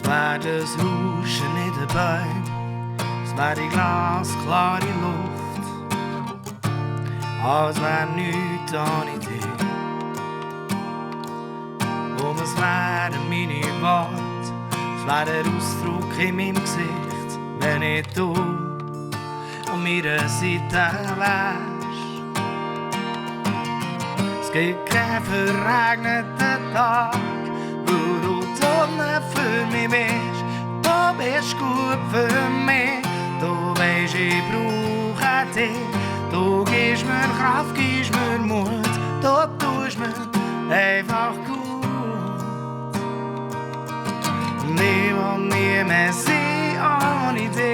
wär das Rauschen in den Bäumen, es wär die glasklare Luft, als wär nichts ohne dich. Und es wären meine Worte, es wär der Ausdruck in meinem Gesicht, wenn ich du an meiner Seite wärst. Es gibt keinen verregneten Tag, wo du die Sonne für mich bist. Du bist gut für mich, du weisst, ich brauche dich. Du gibst mir Kraft, gibst mir Mut, du tust mir einfach gut. Und ich will nie mehr sein ohne dich.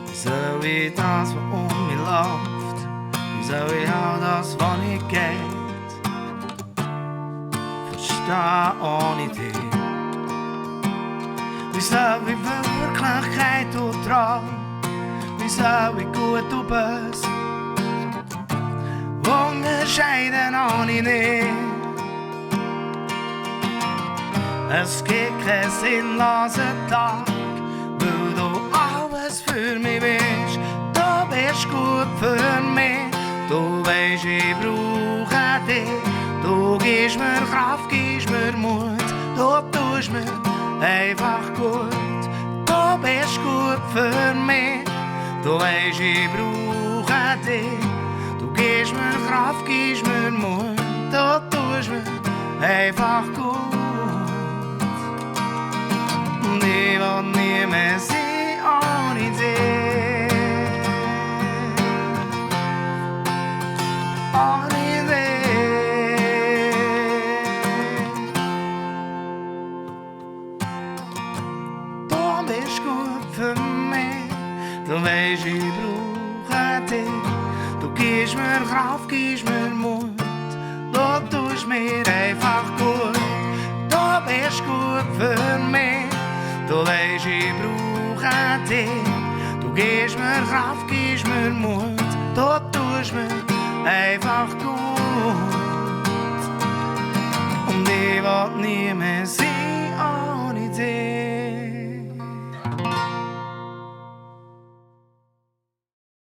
Wie soll ich das, was um mich läuft, wie soll ich all das, was nicht geht, verstehen ohne dich? Wie soll ich Wirklichkeit und Traum, wie soll ich gut und böse unterscheiden ohne dich? Es gibt keinen sinnlosen Tag, weil du alles für mich bist. Du bist gut für mich, du weisst, ich brauche dich. Du gibst mir Kraft, gibst mir Mut, du tust mir einfach gut. Du bist gut für mich, du weisst, ich brauche dich. Du gibst mir Kraft, gibst mir Mut, du tust mir einfach gut. Und ich will nie mehr sein ohne dich. Ohne dich. Du bist gut für mich, du weisst, ich brauche dich. Du gibst mir Kraft, gibst mir Mut, du tust mir einfach gut. Du bist gut für mich, du weisst, ich brauche dich. Du gibst mir Kraft, gibst mir Mut, du tust mir einfach gut. Und ich will nie mehr sein ohne dich.